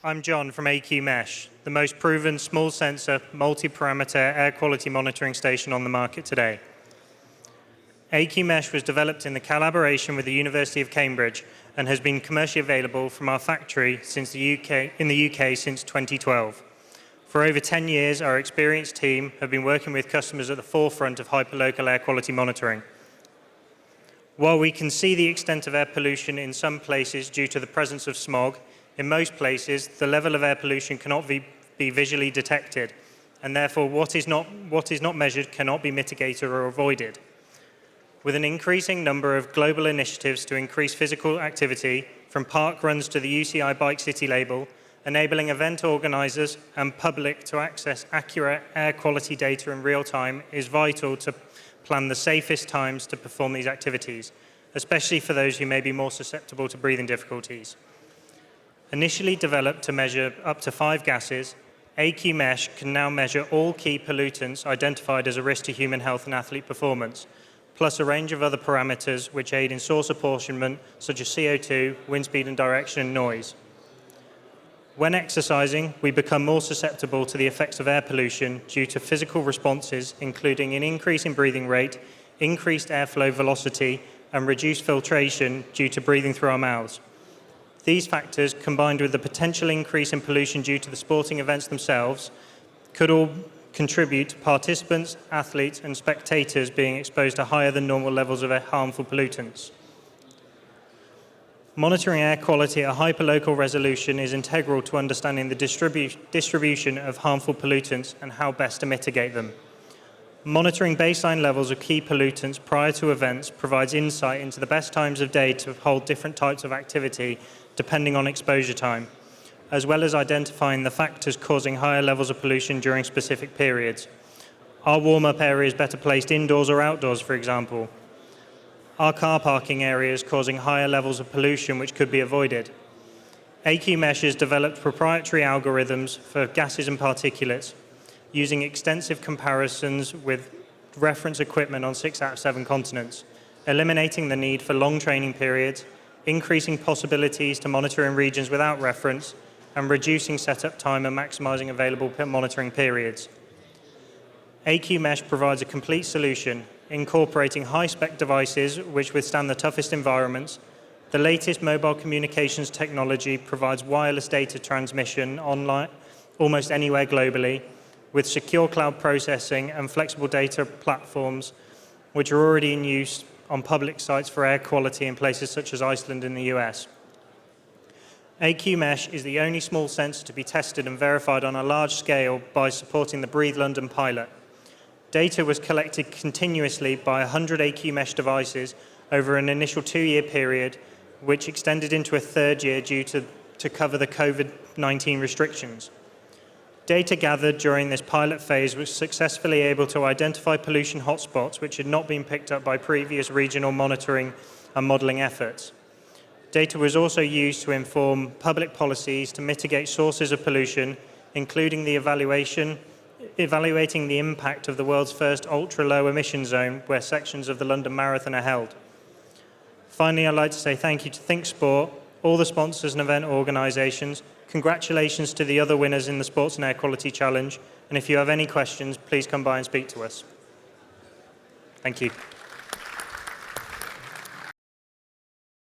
I'm John from AQMesh, the most proven small sensor, multi-parameter air quality monitoring station on the market today. AQMesh was developed in the collaboration with the University of Cambridge and has been commercially available from our factory in the UK since 2012. For over 10 years, our experienced team have been working with customers at the forefront of hyperlocal air quality monitoring. While we can see the extent of air pollution in some places due to the presence of smog, in most places, the level of air pollution cannot be visually detected, and therefore what is not measured cannot be mitigated or avoided. With an increasing number of global initiatives to increase physical activity, from park runs to the UCI Bike City label, enabling event organisers and public to access accurate air quality data in real time is vital to plan the safest times to perform these activities, especially for those who may be more susceptible to breathing difficulties. Initially developed to measure up to 5 gases, AQMesh can now measure all key pollutants identified as a risk to human health and athlete performance, plus a range of other parameters which aid in source apportionment, such as CO2, wind speed and direction, and noise. When exercising, we become more susceptible to the effects of air pollution due to physical responses, including an increase in breathing rate, increased airflow velocity, and reduced filtration due to breathing through our mouths. These factors, combined with the potential increase in pollution due to the sporting events themselves, could all contribute to participants, athletes, and spectators being exposed to higher than normal levels of harmful pollutants. Monitoring air quality at a hyperlocal resolution is integral to understanding the distribution of harmful pollutants and how best to mitigate them. Monitoring baseline levels of key pollutants prior to events provides insight into the best times of day to hold different types of activity depending on exposure time, as well as identifying the factors causing higher levels of pollution during specific periods. Are warm-up areas better placed indoors or outdoors, for example? Are car parking areas causing higher levels of pollution which could be avoided? AQMesh has developed proprietary algorithms for gases and particulates, using extensive comparisons with reference equipment on 6 out of 7 continents, eliminating the need for long training periods, increasing possibilities to monitor in regions without reference, and reducing setup time and maximizing available monitoring periods. AQMesh provides a complete solution, incorporating high-spec devices which withstand the toughest environments. The latest mobile communications technology provides wireless data transmission online almost anywhere globally, with secure cloud processing and flexible data platforms which are already in use on public sites for air quality in places such as Iceland and the US. AQMesh is the only small sensor to be tested and verified on a large scale by supporting the Breathe London pilot. Data was collected continuously by 100 AQMesh devices over an initial 2-year period, which extended into a 3rd year due to cover the COVID-19 restrictions. Data gathered during this pilot phase was successfully able to identify pollution hotspots which had not been picked up by previous regional monitoring and modelling efforts. Data was also used to inform public policies to mitigate sources of pollution, including the evaluating the impact of the world's first ultra-low emission zone where sections of the London Marathon are held. Finally, I'd like to say thank you to ThinkSport, all the sponsors and event organisations. Congratulations to the other winners in the Sports and Air Quality Challenge, and if you have any questions, please come by and speak to us. Thank you.